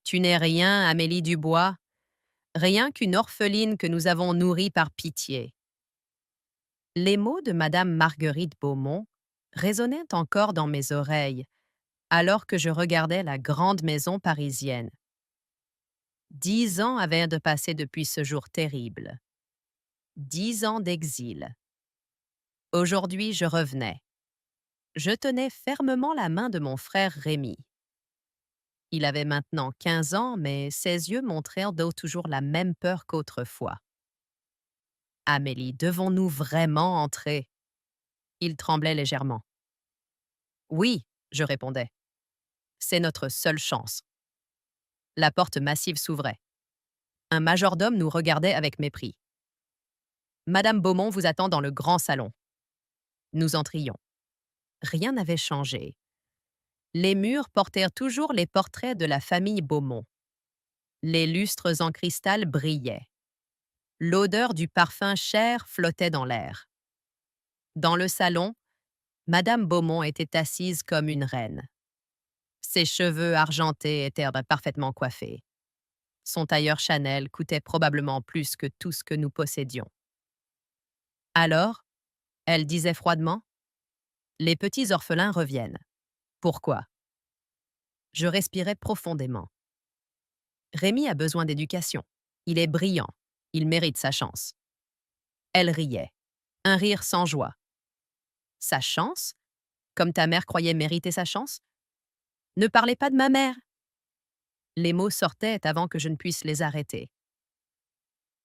Tu n'es rien, Amélie Dubois, rien qu'une orpheline que nous avons nourrie par pitié. Les mots de Madame Marguerite Beaumont résonnaient encore dans mes oreilles alors que je regardais la grande maison parisienne. 10 ans avaient de passer depuis ce jour terrible. 10 ans d'exil. Aujourd'hui, je revenais. Je tenais fermement la main de mon frère Rémi. Il avait maintenant 15 ans, mais ses yeux montrèrent toujours la même peur qu'autrefois. Amélie, devons-nous vraiment entrer? Il tremblait légèrement. Oui, je répondais. C'est notre seule chance. La porte massive s'ouvrait. Un majordome nous regardait avec mépris. Madame Beaumont vous attend dans le grand salon. Nous entrions. Rien n'avait changé. Les murs portèrent toujours les portraits de la famille Beaumont. Les lustres en cristal brillaient. L'odeur du parfum cher flottait dans l'air. Dans le salon, Madame Beaumont était assise comme une reine. Ses cheveux argentés étaient parfaitement coiffés. Son tailleur Chanel coûtait probablement plus que tout ce que nous possédions. Alors, elle disait froidement, les petits orphelins reviennent. Pourquoi? Je respirais profondément. Rémi a besoin d'éducation. Il est brillant. Il mérite sa chance. Elle riait. Un rire sans joie. Sa chance? Comme ta mère croyait mériter sa chance? Ne parlez pas de ma mère. Les mots sortaient avant que je ne puisse les arrêter.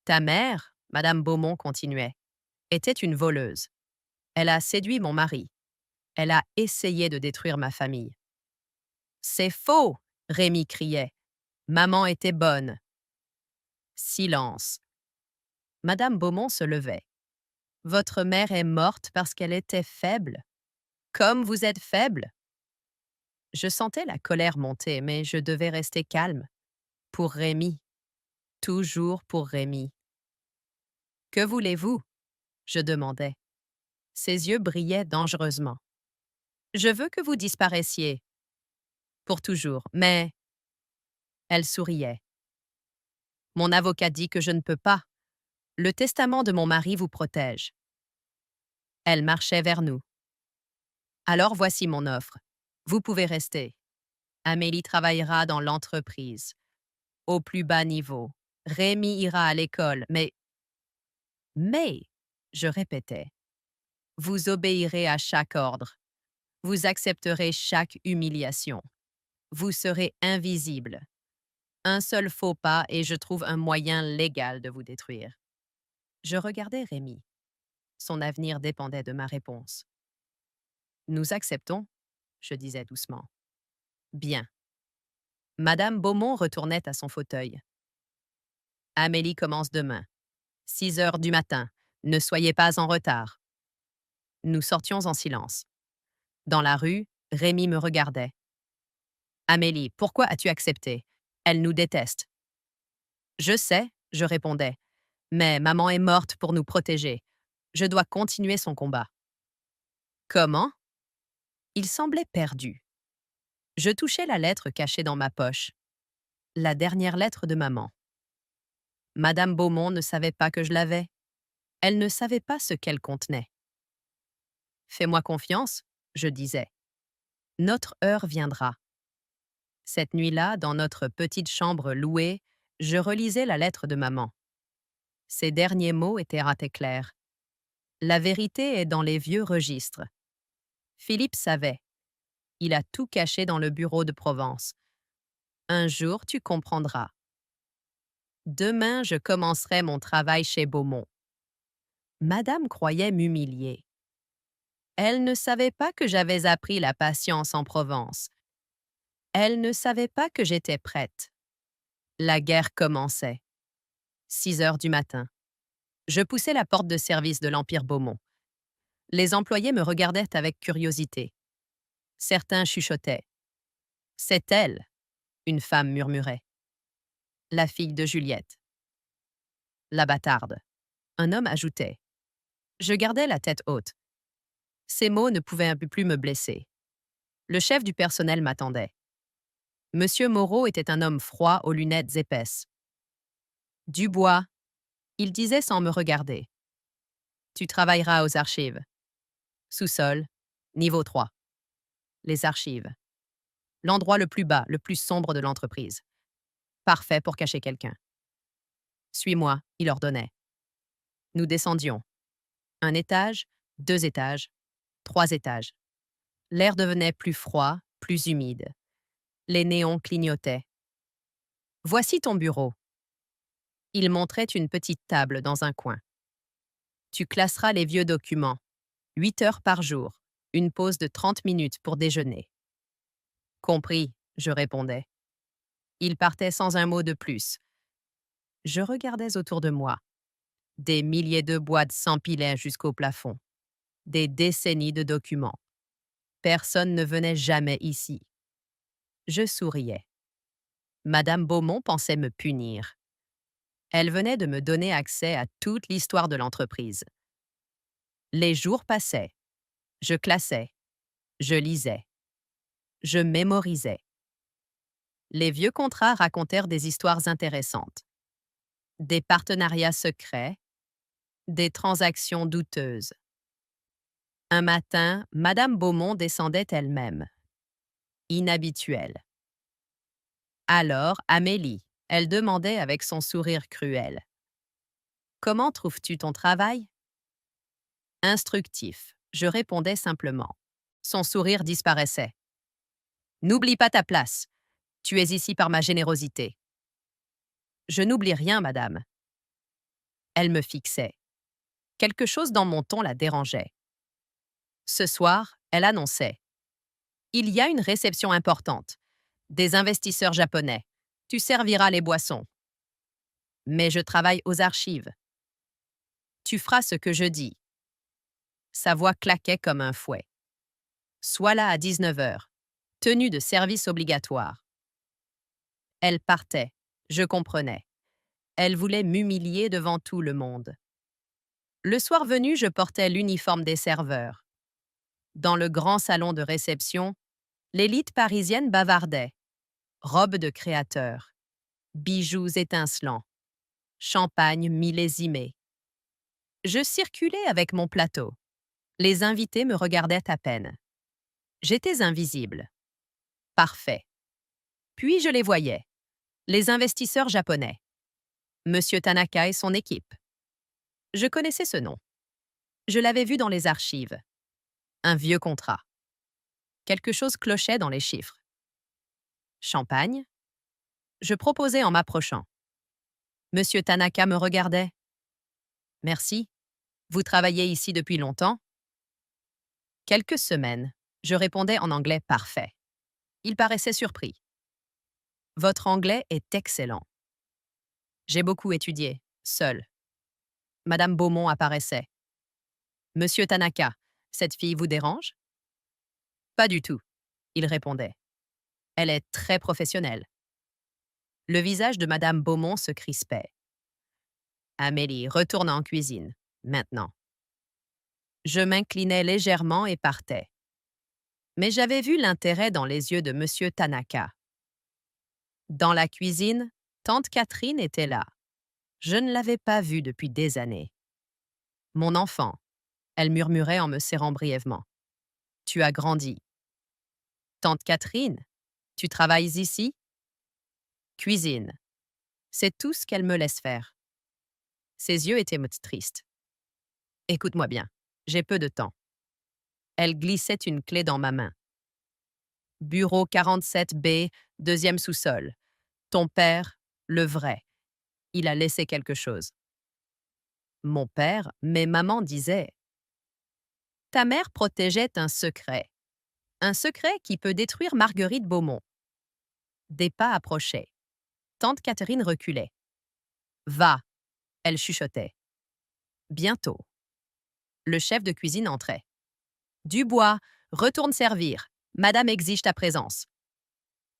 Ta mère, Madame Beaumont continuait, était une voleuse. Elle a séduit mon mari. Elle a essayé de détruire ma famille. C'est faux, Rémi criait. Maman était bonne. Silence. Madame Beaumont se levait. Votre mère est morte parce qu'elle était faible. Comme vous êtes faible. Je sentais la colère monter, mais je devais rester calme. Pour Rémi. Toujours pour Rémi. Que voulez-vous? Je demandais. Ses yeux brillaient dangereusement. Je veux que vous disparaissiez. Pour toujours, mais... Elle souriait. Mon avocat dit que je ne peux pas. Le testament de mon mari vous protège. Elle marchait vers nous. Alors voici mon offre. Vous pouvez rester. Amélie travaillera dans l'entreprise. Au plus bas niveau. Rémi ira à l'école, mais, je répétais, vous obéirez à chaque ordre. Vous accepterez chaque humiliation. Vous serez invisible. Un seul faux pas et je trouve un moyen légal de vous détruire. Je regardais Rémi. Son avenir dépendait de ma réponse. Nous acceptons, je disais doucement. Bien. Madame Beaumont retournait à son fauteuil. Amélie commence demain. 6 heures du matin. Ne soyez pas en retard. Nous sortions en silence. Dans la rue, Rémi me regardait. Amélie, pourquoi as-tu accepté? Elle nous déteste. Je sais, je répondais, mais maman est morte pour nous protéger. Je dois continuer son combat. Comment? Il semblait perdu. Je touchais la lettre cachée dans ma poche. La dernière lettre de maman. Madame Beaumont ne savait pas que je l'avais. Elle ne savait pas ce qu'elle contenait. Fais-moi confiance, je disais. Notre heure viendra. Cette nuit-là, dans notre petite chambre louée, je relisais la lettre de maman. Ses derniers mots étaient ratés clairs. La vérité est dans les vieux registres. Philippe savait. Il a tout caché dans le bureau de Provence. Un jour, tu comprendras. Demain, je commencerai mon travail chez Beaumont. Madame croyait m'humilier. Elle ne savait pas que j'avais appris la patience en Provence. Elle ne savait pas que j'étais prête. La guerre commençait. 6 heures du matin. Je poussais la porte de service de l'Empire Beaumont. Les employés me regardaient avec curiosité. Certains chuchotaient. C'est elle, une femme murmurait. La fille de Juliette. La bâtarde. Un homme ajoutait. Je gardais la tête haute. Ces mots ne pouvaient plus me blesser. Le chef du personnel m'attendait. Monsieur Moreau était un homme froid aux lunettes épaisses. Dubois, il disait sans me regarder. Tu travailleras aux archives. Sous-sol, niveau 3. Les archives. L'endroit le plus bas, le plus sombre de l'entreprise. Parfait pour cacher quelqu'un. Suis-moi, il ordonnait. Nous descendions. 1 étage, 2 étages, 3 étages. L'air devenait plus froid, plus humide. Les néons clignotaient. Voici ton bureau. Il montrait une petite table dans un coin. Tu classeras les vieux documents. 8 heures par jour. Une pause de 30 minutes pour déjeuner. Compris, je répondais. Il partait sans un mot de plus. Je regardais autour de moi. Des milliers de boîtes s'empilaient jusqu'au plafond. Des décennies de documents. Personne ne venait jamais ici. Je souriais. Madame Beaumont pensait me punir. Elle venait de me donner accès à toute l'histoire de l'entreprise. Les jours passaient. Je classais. Je lisais. Je mémorisais. Les vieux contrats racontèrent des histoires intéressantes. Des partenariats secrets, des transactions douteuses. Un matin, Madame Beaumont descendait elle-même. Inhabituelle. Alors, Amélie, elle demandait avec son sourire cruel. Comment trouves-tu ton travail? Instructif, je répondais simplement. Son sourire disparaissait. N'oublie pas ta place. Tu es ici par ma générosité. Je n'oublie rien, madame. Elle me fixait. Quelque chose dans mon ton la dérangeait. Ce soir, elle annonçait. Il y a une réception importante. Des investisseurs japonais. Tu serviras les boissons. Mais je travaille aux archives. Tu feras ce que je dis. Sa voix claquait comme un fouet. Sois là à 19 heures. Tenue de service obligatoire. Elle partait. Je comprenais. Elle voulait m'humilier devant tout le monde. Le soir venu, je portais l'uniforme des serveurs. Dans le grand salon de réception, l'élite parisienne bavardait. Robes de créateur, bijoux étincelants, champagne millésimé. Je circulais avec mon plateau. Les invités me regardaient à peine. J'étais invisible. Parfait. Puis je les voyais. Les investisseurs japonais. Monsieur Tanaka et son équipe. Je connaissais ce nom. Je l'avais vu dans les archives. Un vieux contrat. Quelque chose clochait dans les chiffres. Champagne? Je proposais en m'approchant. Monsieur Tanaka me regardait. Merci. Vous travaillez ici depuis longtemps? Quelques semaines. Je répondais en anglais parfait. Il paraissait surpris. Votre anglais est excellent. J'ai beaucoup étudié, seul. Madame Beaumont apparaissait. Monsieur Tanaka, cette fille vous dérange? Pas du tout, il répondait. Elle est très professionnelle. Le visage de Madame Beaumont se crispait. Amélie, retourne en cuisine, maintenant. Je m'inclinais légèrement et partais. Mais j'avais vu l'intérêt dans les yeux de Monsieur Tanaka. Dans la cuisine, tante Catherine était là. Je ne l'avais pas vue depuis des années. Mon enfant, elle murmurait en me serrant brièvement. Tu as grandi. Tante Catherine, tu travailles ici? Cuisine. C'est tout ce qu'elle me laisse faire. Ses yeux étaient tristes. Écoute-moi bien, j'ai peu de temps. Elle glissait une clé dans ma main. Bureau 47B, deuxième sous-sol. Ton père, le vrai. Il a laissé quelque chose. Mon père, mais maman disait. Ta mère protégeait un secret. Un secret qui peut détruire Marguerite Beaumont. Des pas approchaient. Tante Catherine reculait. Va, elle chuchotait. Bientôt. Le chef de cuisine entrait. Dubois, retourne servir. Madame exige ta présence.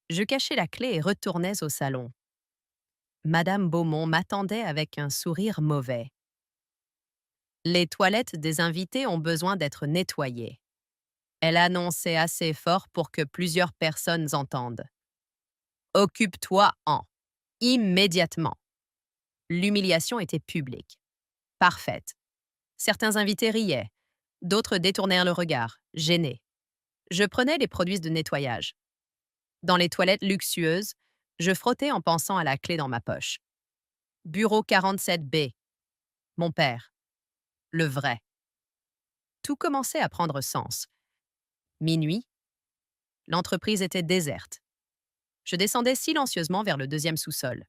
Je cachai la clé et retournais au salon. Madame Beaumont m'attendait avec un sourire mauvais. Les toilettes des invités ont besoin d'être nettoyées. Elle annonçait assez fort pour que plusieurs personnes entendent. Occupe-toi-en. Immédiatement. L'humiliation était publique. Parfaite. Certains invités riaient. D'autres détournèrent le regard, gênés. Je prenais les produits de nettoyage. Dans les toilettes luxueuses, je frottais en pensant à la clé dans ma poche. Bureau 47B. Mon père. Le vrai. Tout commençait à prendre sens. Minuit. L'entreprise était déserte. Je descendais silencieusement vers le deuxième sous-sol.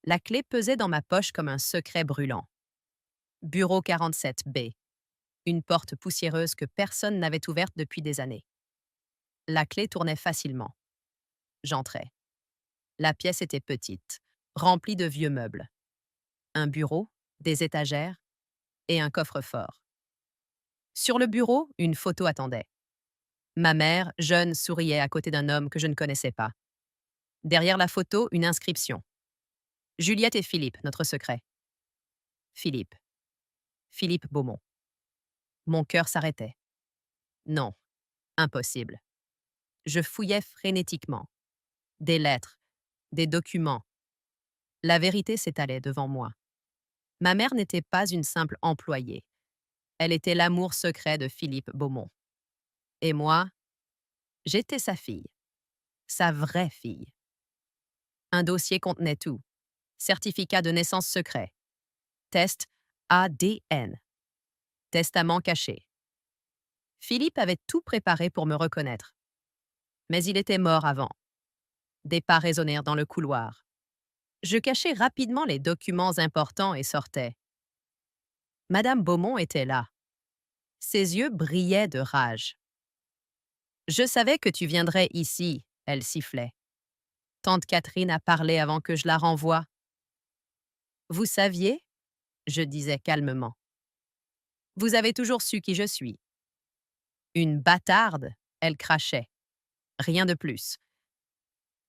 La clé pesait dans ma poche comme un secret brûlant. Bureau 47B. Une porte poussiéreuse que personne n'avait ouverte depuis des années. La clé tournait facilement. J'entrai. La pièce était petite, remplie de vieux meubles. Un bureau, des étagères et un coffre-fort. Sur le bureau, une photo attendait. Ma mère, jeune, souriait à côté d'un homme que je ne connaissais pas. Derrière la photo, une inscription. Juliette et Philippe, notre secret. Philippe. Philippe Beaumont. Mon cœur s'arrêtait. Non, impossible. Je fouillais frénétiquement. Des lettres, des documents. La vérité s'étalait devant moi. Ma mère n'était pas une simple employée. Elle était l'amour secret de Philippe Beaumont. Et moi, j'étais sa fille. Sa vraie fille. Un dossier contenait tout. Certificat de naissance secret. Test ADN. Testament caché. Philippe avait tout préparé pour me reconnaître. Mais il était mort avant. Des pas résonnèrent dans le couloir. Je cachai rapidement les documents importants et sortais. Madame Beaumont était là. Ses yeux brillaient de rage. Je savais que tu viendrais ici, elle sifflait. Tante Catherine a parlé avant que je la renvoie. Vous saviez? Je disais calmement. Vous avez toujours su qui je suis. Une bâtarde, elle crachait. Rien de plus.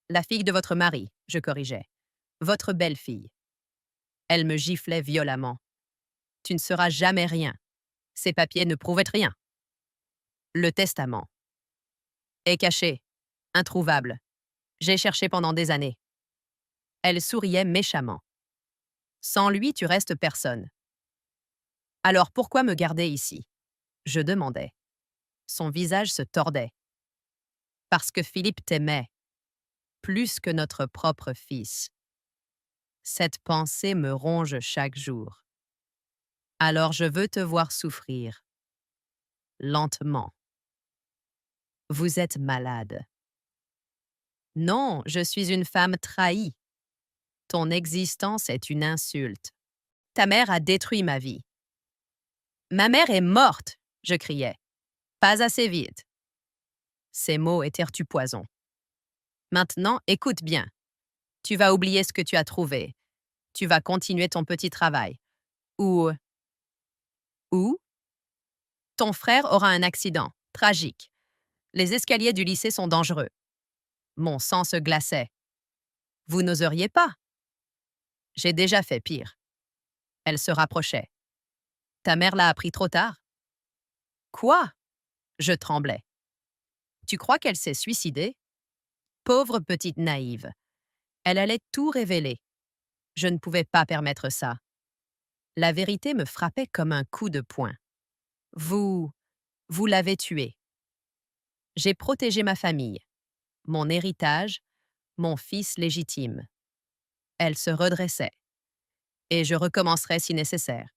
La fille de votre mari, je corrigeais. Votre belle-fille. Elle me giflait violemment. Tu ne seras jamais rien. Ces papiers ne prouvaient rien. Le testament. Est caché. Introuvable. J'ai cherché pendant des années. Elle souriait méchamment. Sans lui, tu restes personne. Alors pourquoi me garder ici? Je demandais. Son visage se tordait. Parce que Philippe t'aimait. Plus que notre propre fils. Cette pensée me ronge chaque jour. Alors je veux te voir souffrir. Lentement. Vous êtes malade. Non, je suis une femme trahie. Ton existence est une insulte. Ta mère a détruit ma vie. Ma mère est morte, je criais. Pas assez vite. Ces mots étaient du poison. Maintenant, écoute bien. Tu vas oublier ce que tu as trouvé. Tu vas continuer ton petit travail. Ou... Ou? Ton frère aura un accident. Tragique. Les escaliers du lycée sont dangereux. Mon sang se glaçait. Vous n'oseriez pas? J'ai déjà fait pire. Elle se rapprochait. Ta mère l'a appris trop tard? Quoi? Je tremblais. Tu crois qu'elle s'est suicidée? Pauvre petite naïve. Elle allait tout révéler. Je ne pouvais pas permettre ça. La vérité me frappait comme un coup de poing. Vous l'avez tuée. J'ai protégé ma famille, mon héritage, mon fils légitime. Elle se redressait. Et je recommencerais si nécessaire.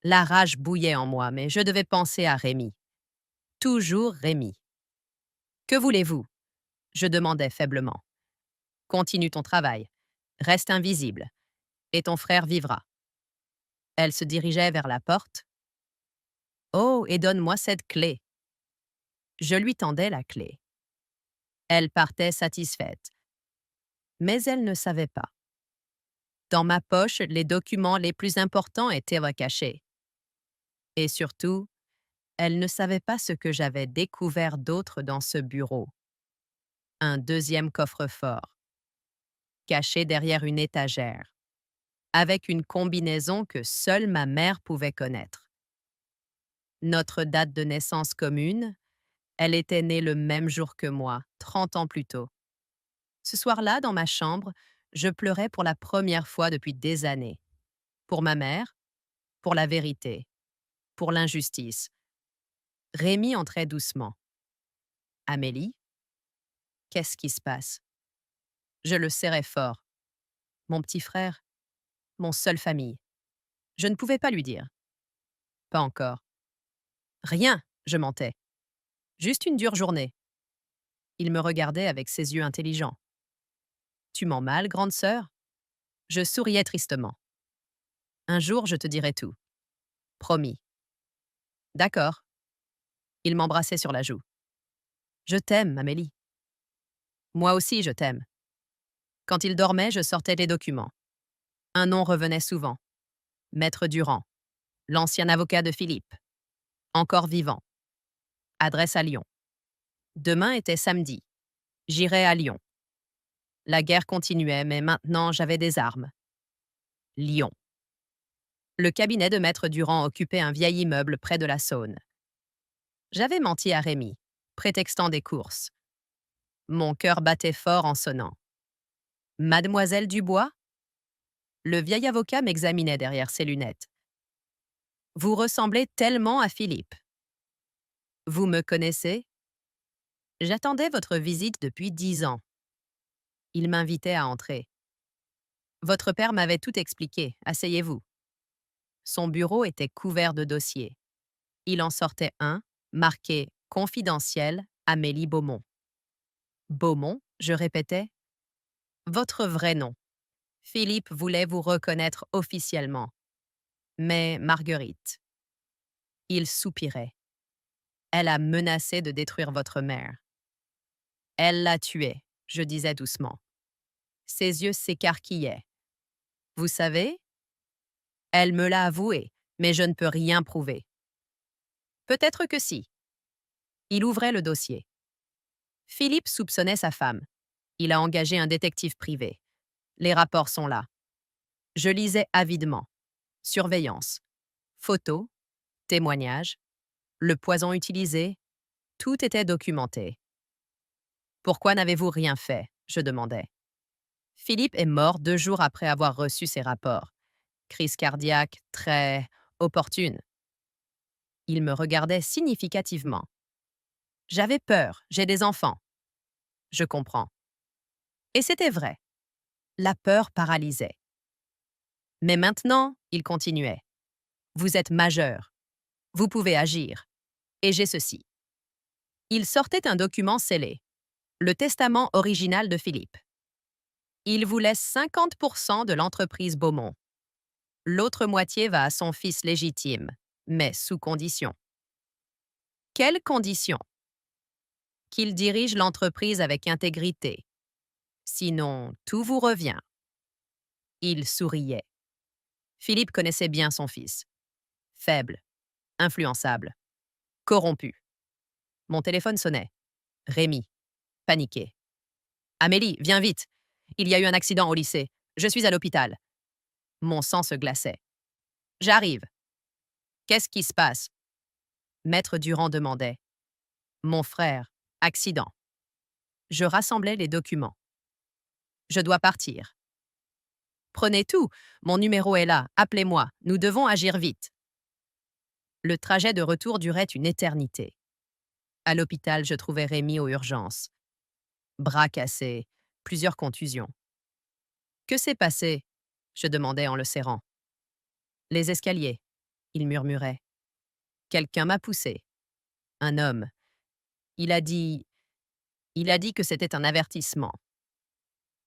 La rage bouillait en moi, mais je devais penser à Rémi. Toujours Rémi. Que voulez-vous? Je demandais faiblement. Continue ton travail. Reste invisible. Et ton frère vivra. Elle se dirigeait vers la porte. Oh, et donne-moi cette clé. Je lui tendais la clé. Elle partait satisfaite. Mais elle ne savait pas. Dans ma poche, les documents les plus importants étaient recachés. Et surtout, elle ne savait pas ce que j'avais découvert d'autre dans ce bureau. Un deuxième coffre-fort, caché derrière une étagère, avec une combinaison que seule ma mère pouvait connaître. Notre date de naissance commune, elle était née le même jour que moi, 30 ans plus tôt. Ce soir-là, dans ma chambre, je pleurais pour la première fois depuis des années. Pour ma mère, pour la vérité, pour l'injustice. Rémi entrait doucement. Amélie, qu'est-ce qui se passe? Je le serrais fort. Mon petit frère, mon seule famille. Je ne pouvais pas lui dire. Pas encore. Rien, je mentais. Juste une dure journée. Il me regardait avec ses yeux intelligents. Tu mens mal, grande sœur? Je souriais tristement. Un jour, je te dirai tout. Promis. D'accord. Il m'embrassait sur la joue. Je t'aime, Amélie. Moi aussi, je t'aime. Quand il dormait, je sortais les documents. Un nom revenait souvent. Maître Durand, l'ancien avocat de Philippe. Encore vivant. Adresse à Lyon. Demain était samedi. J'irai à Lyon. La guerre continuait, mais maintenant j'avais des armes. Lyon. Le cabinet de Maître Durand occupait un vieil immeuble près de la Saône. J'avais menti à Rémi, prétextant des courses. Mon cœur battait fort en sonnant. Mademoiselle Dubois? Le vieil avocat m'examinait derrière ses lunettes. Vous ressemblez tellement à Philippe. Vous me connaissez? J'attendais votre visite depuis 10 ans. Il m'invitait à entrer. Votre père m'avait tout expliqué. Asseyez-vous. Son bureau était couvert de dossiers. Il en sortait un, marqué Confidentiel, Amélie Beaumont. Beaumont, je répétais. Votre vrai nom. Philippe voulait vous reconnaître officiellement. Mais Marguerite. Il soupirait. Elle a menacé de détruire votre mère. Elle l'a tuée, je disais doucement. Ses yeux s'écarquillaient. Vous savez? Elle me l'a avoué, mais je ne peux rien prouver. Peut-être que si. Il ouvrait le dossier. Philippe soupçonnait sa femme. Il a engagé un détective privé. Les rapports sont là. Je lisais avidement. Surveillance. Photos. Témoignages. Le poison utilisé. Tout était documenté. Pourquoi n'avez-vous rien fait? Je demandais. Philippe est mort 2 jours après avoir reçu ses rapports. Crise cardiaque très opportune. Il me regardait significativement. J'avais peur, j'ai des enfants. Je comprends. Et c'était vrai. La peur paralysait. Mais maintenant, il continuait. Vous êtes majeur. Vous pouvez agir. Et j'ai ceci. Il sortait un document scellé. Le testament original de Philippe. Il vous laisse 50% de l'entreprise Beaumont. L'autre moitié va à son fils légitime, mais sous condition. Quelles conditions? Qu'il dirige l'entreprise avec intégrité. Sinon, tout vous revient. Il souriait. Philippe connaissait bien son fils. Faible, influençable, corrompu. Mon téléphone sonnait. Rémi, paniqué. Amélie, viens vite. Il y a eu un accident au lycée. Je suis à l'hôpital. Mon sang se glaçait. J'arrive. Qu'est-ce qui se passe? Maître Durand demandait. Mon frère, accident. Je rassemblais les documents. Je dois partir. Prenez tout. Mon numéro est là. Appelez-moi. Nous devons agir vite. Le trajet de retour durait une éternité. À l'hôpital, je trouvais Rémi aux urgences. Bras cassés, plusieurs contusions. Que s'est passé? Je demandais en le serrant. Les escaliers, il murmurait. Quelqu'un m'a poussé. Un homme. Il a dit que c'était un avertissement.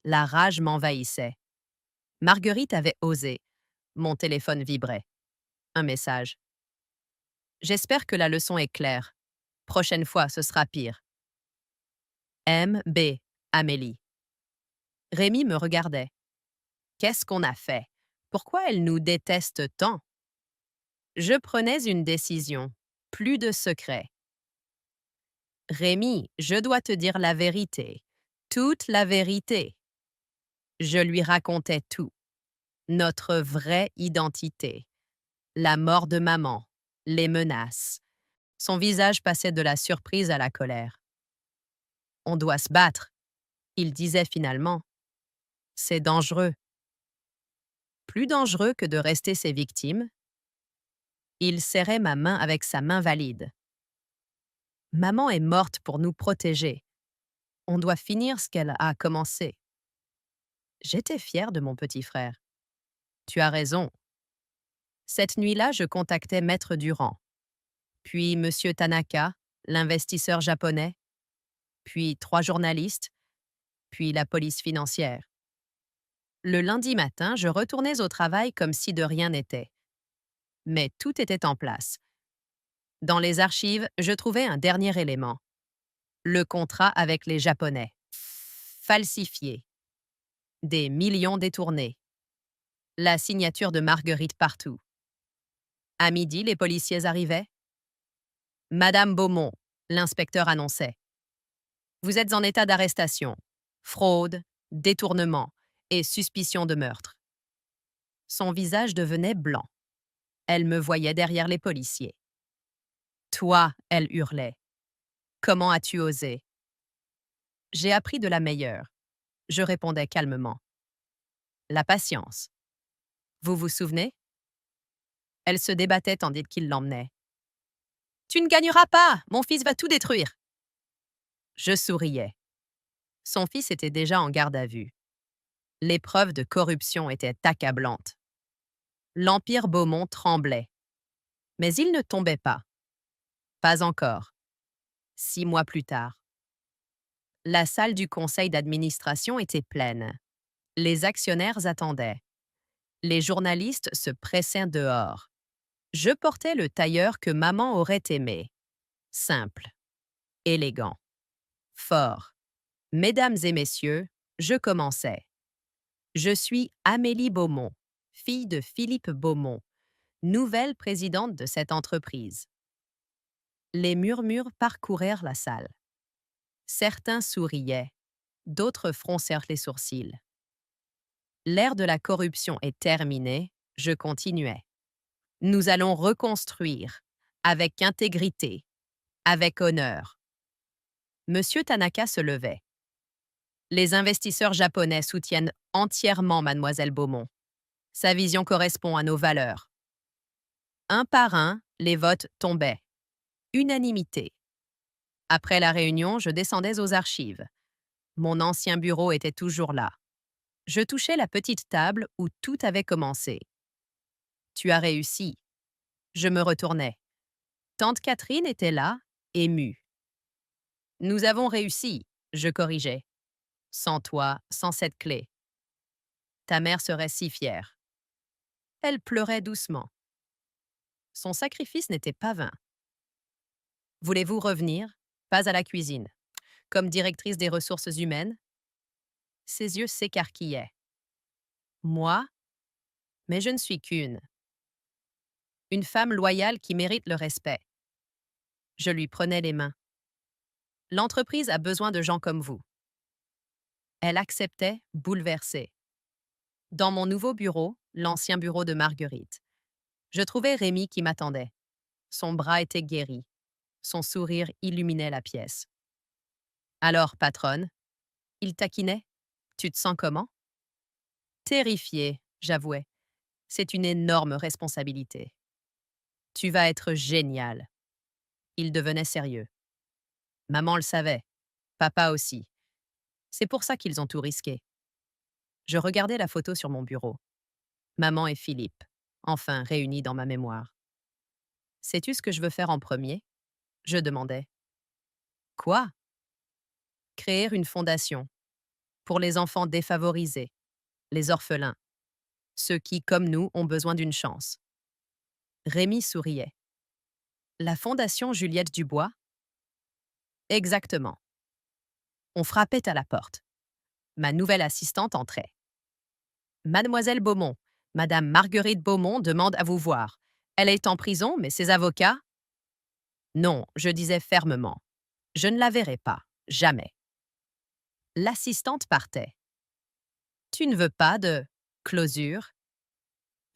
La rage m'envahissait. Marguerite avait osé. Mon téléphone vibrait. Un message. J'espère que la leçon est claire. Prochaine fois, ce sera pire. M.B. Amélie. Rémi me regardait. Qu'est-ce qu'on a fait? Pourquoi elle nous déteste tant? Je prenais une décision. Plus de secrets. Rémi, je dois te dire la vérité. Toute la vérité. Je lui racontais tout. Notre vraie identité. La mort de maman. Les menaces. Son visage passait de la surprise à la colère. On doit se battre. Il disait finalement, c'est dangereux. Plus dangereux que de rester ses victimes. Il serrait ma main avec sa main valide. Maman est morte pour nous protéger. On doit finir ce qu'elle a commencé. J'étais fière de mon petit frère. Tu as raison. Cette nuit-là, je contactais Maître Durand, puis Monsieur Tanaka, l'investisseur japonais, puis 3 journalistes, puis la police financière. Le lundi matin, je retournais au travail comme si de rien n'était. Mais tout était en place. Dans les archives, je trouvais un dernier élément. Le contrat avec les Japonais. Falsifié. Des millions détournés. La signature de Marguerite partout. À midi, les policiers arrivaient. Madame Beaumont, l'inspecteur annonçait. Vous êtes en état d'arrestation. Fraude, détournement et suspicion de meurtre. Son visage devenait blanc. Elle me voyait derrière les policiers. Toi, elle hurlait. Comment as-tu osé? J'ai appris de la meilleure. Je répondais calmement. La patience. Vous vous souvenez? Elle se débattait tandis qu'il l'emmenait. Tu ne gagneras pas! Mon fils va tout détruire! Je souriais. Son fils était déjà en garde à vue. Les preuves de corruption étaient accablantes. L'Empire Beaumont tremblait. Mais il ne tombait pas. Pas encore. 6 mois plus tard. La salle du conseil d'administration était pleine. Les actionnaires attendaient. Les journalistes se pressaient dehors. Je portais le tailleur que maman aurait aimé. Simple, élégant, fort. Mesdames et messieurs, je commençais. Je suis Amélie Beaumont, fille de Philippe Beaumont, nouvelle présidente de cette entreprise. Les murmures parcourèrent la salle. Certains souriaient, d'autres froncèrent les sourcils. L'ère de la corruption est terminée, je continuais. Nous allons reconstruire, avec intégrité, avec honneur. Monsieur Tanaka se levait. Les investisseurs japonais soutiennent entièrement Mademoiselle Beaumont. Sa vision correspond à nos valeurs. Un par un, les votes tombaient. Unanimité. Après la réunion, je descendais aux archives. Mon ancien bureau était toujours là. Je touchais la petite table où tout avait commencé. Tu as réussi. Je me retournais. Tante Catherine était là, émue. Nous avons réussi, je corrigeais. Sans toi, sans cette clé. Ta mère serait si fière. Elle pleurait doucement. Son sacrifice n'était pas vain. Voulez-vous revenir? Pas à la cuisine. Comme directrice des ressources humaines? Ses yeux s'écarquillaient. Moi? Mais je ne suis qu'une. Une femme loyale qui mérite le respect. Je lui prenais les mains. L'entreprise a besoin de gens comme vous. Elle acceptait, bouleversée. Dans mon nouveau bureau, l'ancien bureau de Marguerite, je trouvais Rémi qui m'attendait. Son bras était guéri. Son sourire illuminait la pièce. Alors, patronne, il taquinait. Tu te sens comment? Terrifiée, j'avouais. C'est une énorme responsabilité. Tu vas être génial. Il devenait sérieux. Maman le savait. Papa aussi. C'est pour ça qu'ils ont tout risqué. Je regardais la photo sur mon bureau. Maman et Philippe, enfin réunis dans ma mémoire. Sais-tu ce que je veux faire en premier? Je demandais. Quoi? Créer une fondation pour les enfants défavorisés, les orphelins, ceux qui, comme nous, ont besoin d'une chance. Rémi souriait. La fondation Juliette Dubois? Exactement. On frappait à la porte. Ma nouvelle assistante entrait. Mademoiselle Beaumont, Madame Marguerite Beaumont demande à vous voir. Elle est en prison, mais ses avocats? Non, je disais fermement. Je ne la verrai pas, jamais. L'assistante partait. Tu ne veux pas de closure?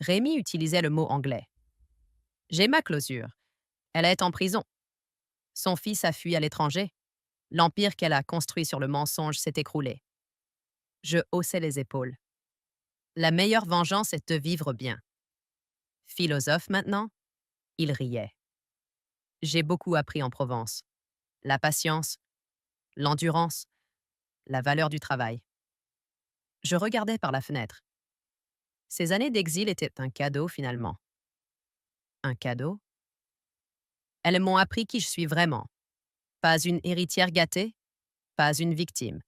Rémi utilisait le mot anglais. J'ai ma closure. Elle est en prison. Son fils a fui à l'étranger. L'empire qu'elle a construit sur le mensonge s'est écroulé. Je haussai les épaules. La meilleure vengeance est de vivre bien. Philosophe maintenant? Il riait. J'ai beaucoup appris en Provence. La patience, l'endurance, la valeur du travail. Je regardais par la fenêtre. Ces années d'exil étaient un cadeau finalement. Un cadeau? Elles m'ont appris qui je suis vraiment. Pas une héritière gâtée, pas une victime.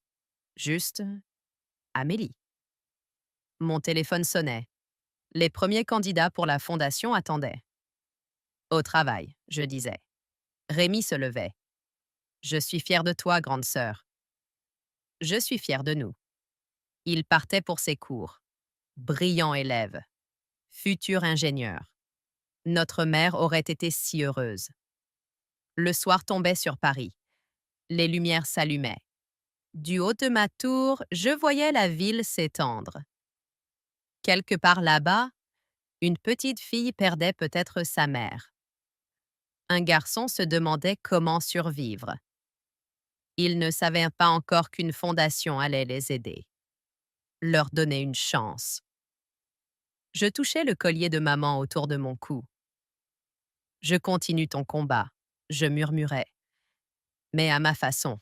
Juste Amélie. Mon téléphone sonnait. Les premiers candidats pour la fondation attendaient. Au travail, je disais. Rémi se levait. Je suis fier de toi, grande sœur. Je suis fier de nous. Il partait pour ses cours. Brillant élève. Futur ingénieur. Notre mère aurait été si heureuse. Le soir tombait sur Paris. Les lumières s'allumaient. Du haut de ma tour, je voyais la ville s'étendre. Quelque part là-bas, une petite fille perdait peut-être sa mère. Un garçon se demandait comment survivre. Il ne savait pas encore qu'une fondation allait les aider. Leur donner une chance. Je touchais le collier de maman autour de mon cou. Je continue ton combat, je murmurais. Mais à ma façon.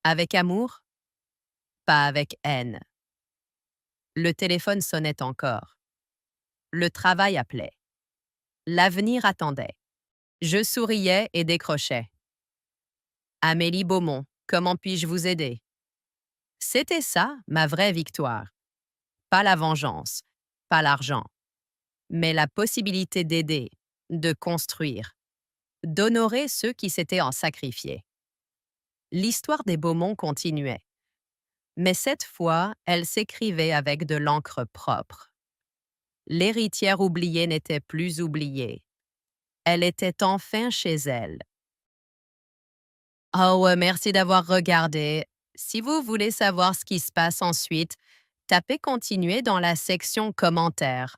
Avec amour, pas avec haine. Le téléphone sonnait encore. Le travail appelait. L'avenir attendait. Je souriais et décrochais. Amélie Beaumont, comment puis-je vous aider? C'était ça, ma vraie victoire. Pas la vengeance, pas l'argent, mais la possibilité d'aider, de construire, d'honorer ceux qui s'étaient en sacrifiés. L'histoire des Beaumont continuait. Mais cette fois, elle s'écrivait avec de l'encre propre. L'héritière oubliée n'était plus oubliée. Elle était enfin chez elle. Oh, merci d'avoir regardé. Si vous voulez savoir ce qui se passe ensuite, tapez continuer dans la section commentaires.